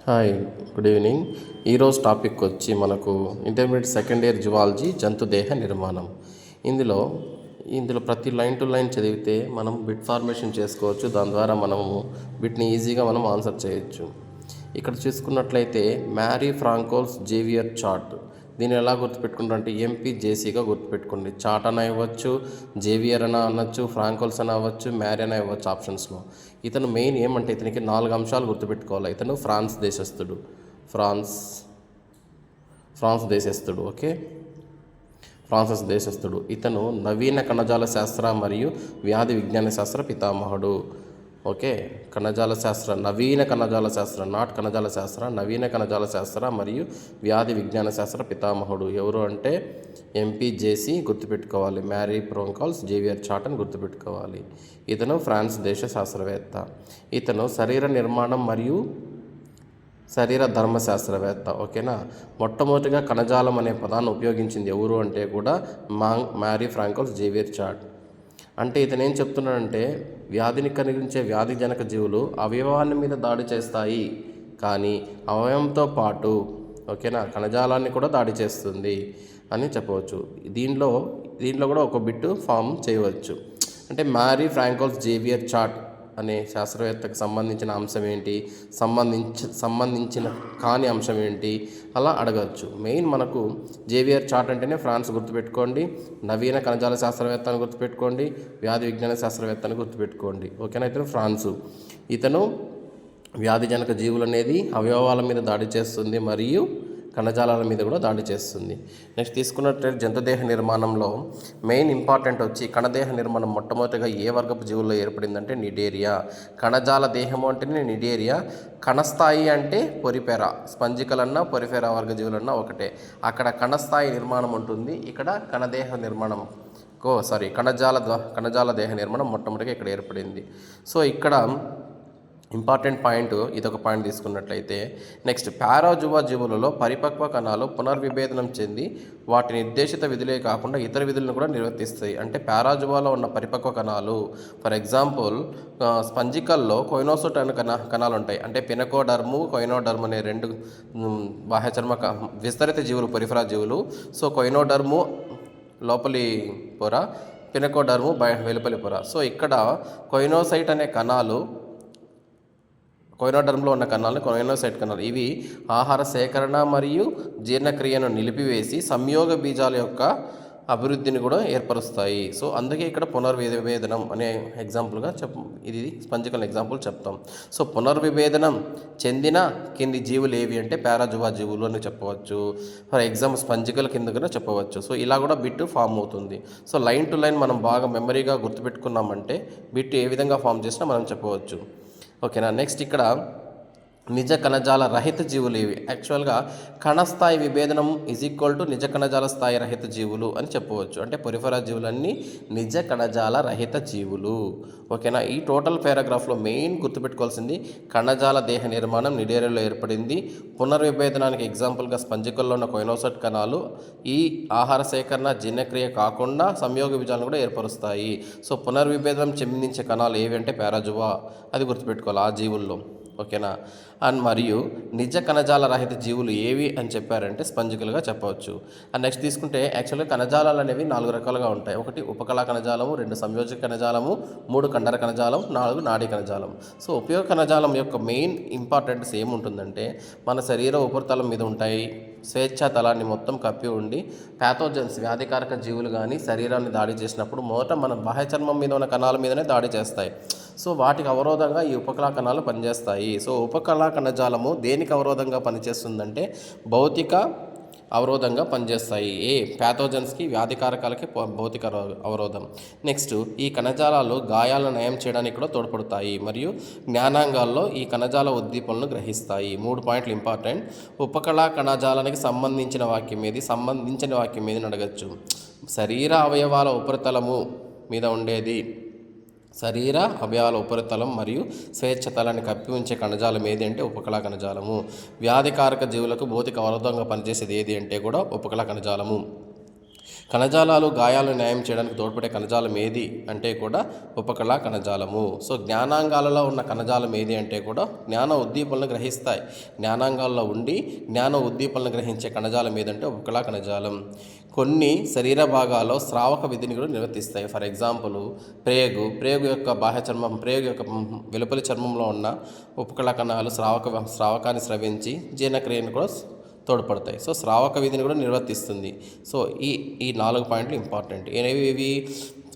Hi, good evening. ఈరోజు topic వచ్చి మనకు ఇంటర్మీడియట్ సెకండ్ ఇయర్ జువాలజీ జంతుదేహ నిర్మాణం. ఇందులో ఇందులో ప్రతి లైన్ టు లైన్ చదివితే మనం బిట్ ఫార్మేషన్ చేసుకోవచ్చు. దాని ద్వారా మనము బిట్ని ఈజీగా మనం ఆన్సర్ చేయొచ్చు. ఇక్కడ చూసుకున్నట్లయితే మ్యారీ ఫ్రాంకోల్స్ జేవియర్ చార్ట్, దీన్ని ఎలా గుర్తుపెట్టుకుంటారంటే ఎంపీజేసీగా గుర్తుపెట్టుకోండి. చార్ట్ అని ఇవ్వచ్చు, జేవియర్ అని అనొచ్చు, ఫ్రాంకోల్స్ అని అవ్వచ్చు, మ్యారీ అని ఇవ్వచ్చు ఆప్షన్స్లో. ఇతను మెయిన్ ఏమంటే ఇతనికి 4 అంశాలు గుర్తుపెట్టుకోవాలి. ఇతను ఫ్రాన్స్ దేశస్థుడు. ఓకే, ఫ్రాన్సెస్ దేశస్థుడు. ఇతను నవీన కణజాల శాస్త్ర మరియు వ్యాధి విజ్ఞాన శాస్త్ర పితామహుడు. ఓకే, నవీన కణజాల శాస్త్ర, నాట్ కణజాల శాస్త్ర, నవీన కణజాల శాస్త్ర మరియు వ్యాధి విజ్ఞాన శాస్త్ర పితామహుడు ఎవరు అంటే ఎంపీజేసీ గుర్తుపెట్టుకోవాలి. మ్యారీ ఫ్రాంకోల్స్ జేవియర్ చార్ట్ అని గుర్తుపెట్టుకోవాలి. ఇతను ఫ్రాన్స్ దేశ శాస్త్రవేత్త. ఇతను శరీర నిర్మాణం మరియు శరీర ధర్మశాస్త్రవేత్త. ఓకేనా. మొట్టమొదటిగా కణజాలం అనే పదాన్ని ఉపయోగించింది ఎవరు అంటే కూడా మ్యారీ ఫ్రాంకోల్స్ జేవియర్ చార్ట్. అంటే ఇతను ఏం చెప్తున్నాడంటే వ్యాధిని కలిగించే వ్యాధిజనక జీవులు అవయవాన్ని మీద దాడి చేస్తాయి, కానీ అవయవంతో పాటు ఓకేనా కణజాలాన్ని కూడా దాడి చేస్తుంది అని చెప్పవచ్చు. దీనిలో కూడా ఒక బిట్టు ఫామ్ చేయవచ్చు. అంటే మ్యారీ ఫ్రాంకోల్స్ జేవియర్ చార్ట్ అనే శాస్త్రవేత్తకు సంబంధించిన అంశం ఏంటి, సంబంధించిన కాని అంశం ఏంటి, అలా అడగవచ్చు. మెయిన్ మనకు జేవియర్ చార్ట్ అంటేనే ఫ్రాన్స్ గుర్తుపెట్టుకోండి, నవీన కణజాల శాస్త్రవేత్త అని గుర్తుపెట్టుకోండి, వ్యాధి విజ్ఞాన శాస్త్రవేత్త అని గుర్తుపెట్టుకోండి. ఓకేనా. ఇతను ఫ్రాన్సు. ఇతను వ్యాధిజనక జీవులు అనేది అవయవాల మీద దాడి చేస్తుంది మరియు కణజాలాల మీద కూడా దాడి చేస్తుంది. నెక్స్ట్ తీసుకున్నట్లయితే జంతుదేహ నిర్మాణంలో మెయిన్ ఇంపార్టెంట్ వచ్చి కణదేహ నిర్మాణం మొట్టమొదటిగా ఏ వర్గపు జీవుల్లో ఏర్పడిందంటే నిడేరియా. కణజాల దేహము అంటేనే నిడేరియా. కణస్థాయి అంటే పొరిఫెరా, స్పంజికలన్నా పొరిఫెరా వర్గ జీవులన్నా ఒకటే. అక్కడ కణస్థాయి నిర్మాణం ఉంటుంది, ఇక్కడ కణదేహ నిర్మాణం కణజాల దేహ నిర్మాణం మొట్టమొదటిగా ఇక్కడ ఏర్పడింది. సో ఇక్కడ ఇంపార్టెంట్ పాయింట్ ఇదొక పాయింట్ తీసుకున్నట్లయితే నెక్స్ట్ పారాజువా జీవులలో పరిపక్వ కణాలు పునర్విభేదనం చెంది వాటి నిర్దేశిత విధులే కాకుండా ఇతర విధులను కూడా నిర్వర్తిస్తాయి. అంటే పారాజువాలో ఉన్న పరిపక్వ కణాలు ఫర్ ఎగ్జాంపుల్ స్పంజికల్లో కొయినోసోట్ అనే కణాలు ఉంటాయి. అంటే కొయినోడర్మ్ అనే 2 బాహ్యచర్మ విస్తరిత జీవులు, పొరిఫెరా జీవులు. సో కొయినోడర్ము లోపలి పొర, పినకోడర్ము వెలుపలి పొర. సో ఇక్కడ కొయినోసైట్ అనే కణాలు, కొయినోడర్మ్లో ఉన్న కణాలను కొయినోసైట్ కణాలు, ఇవి ఆహార సేకరణ మరియు జీర్ణక్రియను నిలిపివేసి సంయోగ బీజాల యొక్క అభివృద్ధిని కూడా ఏర్పరుస్తాయి. సో అందుకే ఇక్కడ పునర్విభేదనం అనే ఎగ్జాంపుల్గా ఇది స్పంజికల్ ఎగ్జాంపుల్ చెప్తాం. సో పునర్విభేదనం చెందిన కింది జీవులు ఏవి అంటే పారాజువా జీవులు అని చెప్పవచ్చు. ఫర్ ఎగ్జాంపుల్ స్పంజికల్ కింద కూడా చెప్పవచ్చు. సో ఇలా కూడా బిట్ ఫామ్ అవుతుంది. సో లైన్ టు లైన్ మనం బాగా మెమరీగా గుర్తుపెట్టుకున్నామంటే బిట్ ఏ విధంగా ఫామ్ చేసినా మనం చెప్పవచ్చు. ఓకేనా. నెక్స్ట్ ఇక్కడ నిజ కణజాల రహిత జీవులు ఇవి. యాక్చువల్గా కణస్థాయి విభేదనం = నిజ కణజాల స్థాయి రహిత జీవులు అని చెప్పవచ్చు. అంటే పొరిఫెరా జీవులన్నీ నిజ కణజాల రహిత జీవులు. ఓకేనా. ఈ టోటల్ పారాగ్రాఫ్లో మెయిన్ గుర్తుపెట్టుకోవాల్సింది కణజాల దేహ నిర్మాణం నిడేరియాలో ఏర్పడింది. పునర్విభేదనానికి ఎగ్జాంపుల్గా స్పంజికల్లో ఉన్న కొయినోసైట్ కణాలు ఈ ఆహార సేకరణ జీర్ణక్రియ కాకుండా సంయోగ బీజాలను కూడా ఏర్పరుస్తాయి. సో పునర్విభేదనం చెందించే కణాలు ఏవి అంటే పారాజువా, అది గుర్తుపెట్టుకోవాలి ఆ జీవుల్లో. ఓకేనా. అండ్ మరియు నిజ కణజాల రహిత జీవులు ఏవి అని చెప్పారంటే స్పంజికలుగా చెప్పవచ్చు. అండ్ నెక్స్ట్ తీసుకుంటే యాక్చువల్గా కణజాలాలు అనేవి 4 రకాలుగా ఉంటాయి. 1 ఉపకళా కణజాలము, 2 సంయోజక కణజాలము, 3 కండర కణజాలం, 4 నాడీ కణజాలం. సో ఉపయోగ కణజాలం యొక్క మెయిన్ ఇంపార్టెంట్స్ ఏముంటుందంటే మన శరీర ఉపరితలం మీద ఉంటాయి, స్వేచ్ఛా తలాన్ని మొత్తం కప్పి ఉండి ప్యాథోజన్స్ వ్యాధికారక జీవులు కానీ శరీరాన్ని దాడి చేసినప్పుడు మొదట మన బాహ్య చర్మం మీద ఉన్న కణాల మీదనే దాడి చేస్తాయి. సో వాటికి అవరోధంగా ఈ ఉపకళా కణాలు పనిచేస్తాయి. సో ఉపకళా కణజాలము దేనికి అవరోధంగా పనిచేస్తుందంటే భౌతిక అవరోధంగా పనిచేస్తాయి. ప్యాథోజన్స్కి, వ్యాధికారకాలకి భౌతిక అవరోధం. నెక్స్ట్ ఈ కణజాలాలు గాయాలను నయం చేయడానికి కూడా తోడ్పడతాయి మరియు జ్ఞానాంగాల్లో ఈ కణజాల ఉద్దీపనలను గ్రహిస్తాయి. 3 పాయింట్లు ఇంపార్టెంట్. ఉపకళా కణజాలానికి సంబంధించిన వాక్యం ఏది అడగచ్చు. శరీర అవయవాల ఉపరితలము మీద ఉండేది, శరీర అవయవాల ఉపరితలం మరియు స్వేచ్ఛతలాన్ని కప్పి ఉంచే కణజాలం ఏది అంటే ఉపకళా కణజాలము. వ్యాధికారక జీవులకు భౌతిక అవరోధంగా పనిచేసేది ఏది అంటే కూడా ఉపకళా కణజాలము. కణజాలాలు గాయాలను న్యాయం చేయడానికి తోడ్పడే కణజాలం ఏది అంటే కూడా ఉపకళా కణజాలము. సో జ్ఞానాంగాలలో ఉన్న కణజాలం ఏది అంటే కూడా జ్ఞాన ఉద్దీపనలు గ్రహిస్తాయి. జ్ఞానాంగాల్లో ఉండి జ్ఞాన ఉద్దీపనలు గ్రహించే కణజాలం ఏదంటే ఉపకళా కణజాలం. కొన్ని శరీర భాగాల్లో స్రావక విధిని కూడా నిర్వర్తిస్తాయి. ఫర్ ఎగ్జాంపుల్ ప్రేగు యొక్క బాహ్య చర్మం, ప్రేగు యొక్క వెలుపలి చర్మంలో ఉన్న ఉపకళా కణాలు స్రావకాన్ని స్రవించి జీర్ణక్రియను కూడా తోడ్పడతాయి. సో స్రావక విధిని కూడా నిర్వర్తిస్తుంది. సో ఈ 4 పాయింట్లు ఇంపార్టెంట్. ఇవి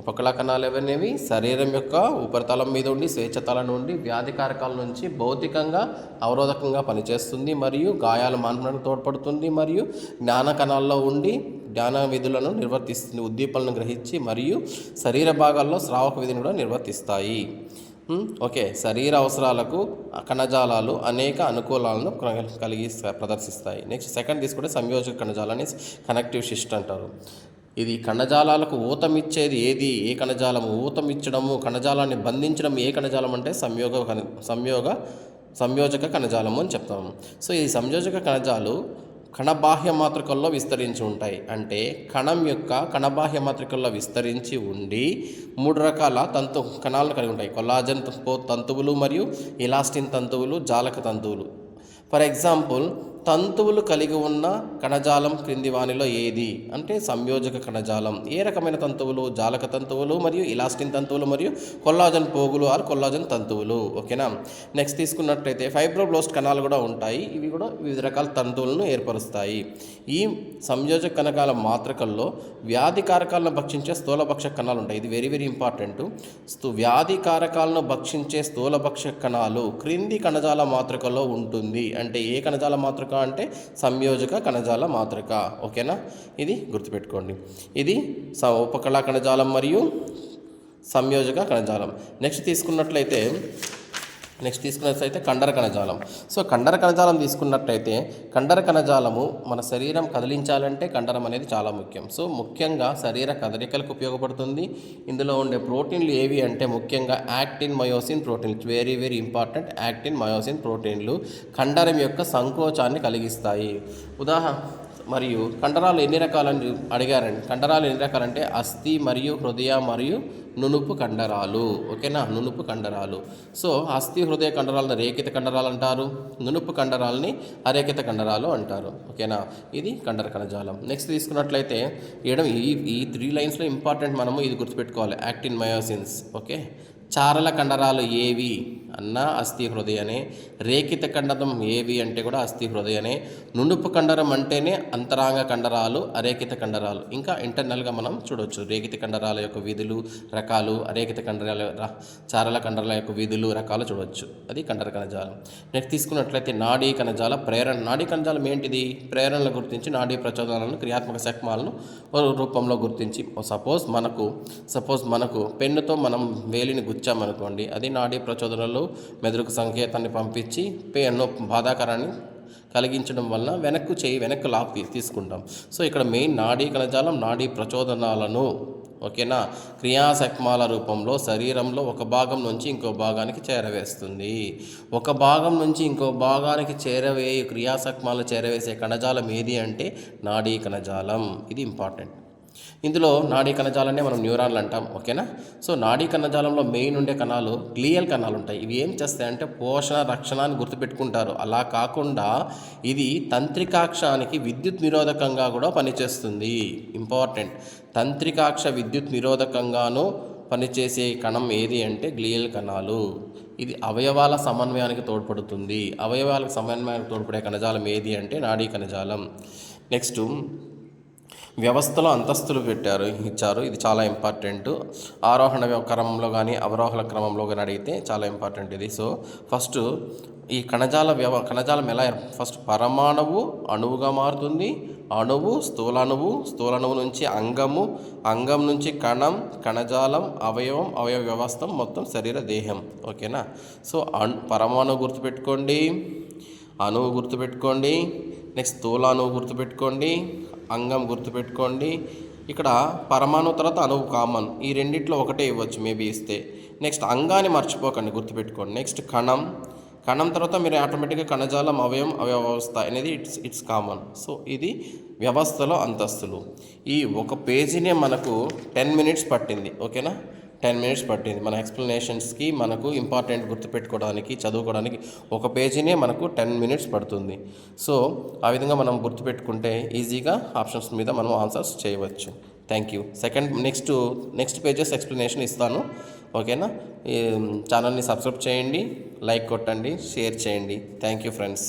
ఉపకళా కణాలు ఎవరినేవి శరీరం యొక్క ఉపరితలం మీద ఉండి స్వేచ్ఛతల నుండి వ్యాధి కారకాల నుంచి భౌతికంగా అవరోధకంగా పనిచేస్తుంది మరియు గాయాలు మాన్పడానికి తోడ్పడుతుంది మరియు జ్ఞాన కణాల్లో ఉండి జ్ఞాన విధులను నిర్వర్తిస్తుంది. ఉద్దీపనలను గ్రహించి మరియు శరీర భాగాల్లో స్రావక విధిని కూడా నిర్వర్తిస్తాయి. ఓకే, శరీర అవసరాలకు కణజాలాలు అనేక అనుకూలాలను కలిగి ప్రదర్శిస్తాయి. నెక్స్ట్ సెకండ్ తీసుకుంటే సంయోజక సంయోజక కనెక్టివ్ సిస్టమ్ అంటారు. ఇది కణజాలాలకు ఊతమిచ్చేది ఏది? ఏ కణజాలము? ఊతమిచ్చడము, కణజాలాన్ని బంధించడం ఏ కణజాలం అంటే సంయోజక కణజాలము అని చెప్తాము. సో ఈ సంయోజక కణజాలు కణబాహ్య మాతృకల్లో విస్తరించి ఉంటాయి. అంటే కణం యొక్క కణబాహ్య మాతృకల్లో విస్తరించి ఉండి 3 రకాల కణాలను కలిగి ఉంటాయి. కొల్లాజన్ తంతువులు మరియు ఎలాస్టిన్ తంతువులు, జాలక తంతువులు. ఫర్ ఎగ్జాంపుల్, తంతువులు కలిగి ఉన్న కణజాలం క్రింది వానిలో ఏది అంటే సంయోజక కణజాలం. ఏ రకమైన తంతువులు? జాలక తంతువులు మరియు ఇలాస్టిన్ తంతువులు మరియు కొల్లాజన్ పోగులు ఆర్ కొల్లాజన్ తంతువులు. ఓకేనా. నెక్స్ట్ తీసుకున్నట్లయితే ఫైబ్రోబ్లాస్ట్ కణాలు కూడా ఉంటాయి. ఇవి కూడా వివిధ రకాల తంతువులను ఏర్పరుస్తాయి. ఈ సంయోజక కణాల మాతృకల్లో వ్యాధి కారకాలను భక్షించే స్థూలభక్షక కణాలు ఉంటాయి. ఇది వెరీ వెరీ ఇంపార్టెంట్. వ్యాధి కారకాలను భక్షించే స్థూలభక్షక కణాలు క్రింది కణజాల మాతృకలో ఉంటుంది. అంటే ఏ కణజాల మాతృక అంటే సంయోజక కణజాల మాతృక. ఓకేనా, ఇది గుర్తుపెట్టుకోండి. ఇది ఉపకళా కణజాలం మరియు సంయోజక కణజాలం. నెక్స్ట్ తీసుకున్నట్లయితే కండర కణజాలం. సో కండర కణజాలం తీసుకున్నట్లయితే కండర కణజాలము మన శరీరం కదిలించాలంటే కండరం అనేది చాలా ముఖ్యం. సో ముఖ్యంగా శరీర కదలికలకు ఉపయోగపడుతుంది. ఇందులో ఉండే ప్రోటీన్లు ఏవి అంటే ముఖ్యంగా యాక్టిన్, మయోసిన్ ప్రోటీన్లు. Very very important. Actin, myosin ప్రోటీన్లు కండరం యొక్క సంకోచాన్ని కలిగిస్తాయి. మరియు కండరాలు ఎన్ని రకాలని అడిగారండి. కండరాలు ఎన్ని రకాలంటే అస్థి మరియు హృదయ మరియు నునుపు కండరాలు. ఓకేనా, నునుపు కండరాలు. సో అస్థి హృదయ కండరాలను రేఖిత కండరాలు అంటారు, నునుపు కండరాలని అరేఖిత కండరాలు అంటారు. ఓకేనా, ఇది కండర కణజాలం. నెక్స్ట్ తీసుకున్నట్లయితే ఈ 3 లైన్స్లో ఇంపార్టెంట్ మనము ఇది గుర్తుపెట్టుకోవాలి. యాక్టిన్, మయోసిన్స్. ఓకే, చారల కండరాలు ఏవి అన్నా అస్థి హృదయనే. రేఖిత కండరం ఏవి అంటే కూడా అస్థి హృదయనే. నునుపు కండరం అంటేనే అంతరాంగ కండరాలు, అరేఖిత కండరాలు. ఇంకా ఇంటర్నల్గా మనం చూడవచ్చు రేఖిత కండరాల యొక్క విధులు, రకాలు, అరేఖిత చారల కండరాల యొక్క విధులు, రకాలు చూడవచ్చు. అది కండర కణజాలం. నెక్స్ట్ తీసుకున్నట్లయితే నాడీ కణజాల ప్రేరణ. నాడీ కణజాలం ఏంటిది? ప్రేరణలు గుర్తించి నాడీ ప్రచోదనాలను క్రియాత్మక శక్మాలను రూపంలో గుర్తించి సపోజ్ మనకు పెన్నుతో మనం వేలిని గుచ్చామనుకోండి, అది నాడీ ప్రచోదనలు మెదడుకు సంకేతాన్ని పంపించి పెన్ను బాధాకరాన్ని కలిగించడం వలన వెనక్కు లాక్ తీసుకుంటాం. సో ఇక్కడ మెయిన్ నాడీ కణజాలం నాడీ ప్రచోదనాలను, ఓకేనా, క్రియాశక్మాల రూపంలో శరీరంలో ఒక భాగం నుంచి ఇంకో భాగానికి చేరవేస్తుంది. ఒక భాగం నుంచి ఇంకో భాగానికి క్రియాశక్మాలను చేరవేసే కణజాలం ఏది అంటే నాడీ కణజాలం. ఇది ఇంపార్టెంట్. ఇందులో నాడీ కణజాలాన్ని మనం న్యూరాన్లు అంటాం. ఓకేనా. సో నాడీ కణజాలంలో మెయిన్ ఉండే కణాలు గ్లియల్ కణాలు ఉంటాయి. ఇవి ఏం చేస్తాయంటే పోషణ, రక్షణ అని గుర్తుపెట్టుకుంటారు. అలా కాకుండా ఇది తంత్రికాక్షానికి విద్యుత్ నిరోధకంగా కూడా పనిచేస్తుంది. ఇంపార్టెంట్. తంత్రికాక్ష విద్యుత్ నిరోధకంగాను పనిచేసే కణం ఏది అంటే గ్లియల్ కణాలు. ఇది అవయవాల సమన్వయానికి తోడ్పడుతుంది. అవయవాలకు సమన్వయానికి తోడ్పడే కణజాలం ఏది అంటే నాడీ కణజాలం. నెక్స్ట్ వ్యవస్థలో అంతస్తులు ఇచ్చారు. ఇది చాలా ఇంపార్టెంట్. ఆరోహణ క్రమంలో కానీ అవరోహణ క్రమంలో కానీ అడిగితే చాలా ఇంపార్టెంట్ ఇది. సో ఫస్ట్ ఈ కణజాలం ఎలా ఫస్ట్ పరమాణువు అణువుగా మారుతుంది. అణువు స్థూలాణువు నుంచి అంగం నుంచి కణం, కణజాలం, అవయవ వ్యవస్థ, మొత్తం శరీర దేహం. ఓకేనా. సో పరమాణువు గుర్తుపెట్టుకోండి, అణువు గుర్తుపెట్టుకోండి, నెక్స్ట్ స్థూలాణువు గుర్తుపెట్టుకోండి, అంగం గుర్తుపెట్టుకోండి. ఇక్కడ పరమాణు తర్వాత అణువు కామన్. ఈ రెండిట్లో ఒకటే ఇవ్వచ్చు మేబీ ఇస్తే. నెక్స్ట్ అంగాన్ని మర్చిపోకండి, గుర్తుపెట్టుకోండి. నెక్స్ట్ కణం తర్వాత మీరు ఆటోమేటిక్గా కణజాలం, అవయవ వ్యవస్థ అనేది ఇట్స్ కామన్. సో ఇది వ్యవస్థలో అంతస్తులు. ఈ ఒక పేజీనే మనకు 10 మినిట్స్ పట్టింది. ఓకేనా, 10 మినిట్స్ పట్టింది మన ఎక్స్ప్లెనేషన్స్కి. మనకు ఇంపార్టెంట్ గుర్తుపెట్టుకోవడానికి, చదువుకోవడానికి ఒక పేజీనే మనకు 10 మినిట్స్ పడుతుంది. సో ఆ విధంగా మనం గుర్తుపెట్టుకుంటే ఈజీగా ఆప్షన్స్ మీద మనం ఆన్సర్స్ చేయవచ్చు. Thank you. Next pages explanation ఇస్తాను. ఓకేనా, ఈ ఛానల్ని సబ్స్క్రైబ్ చేయండి, లైక్ కొట్టండి, షేర్ చేయండి. Thank you friends.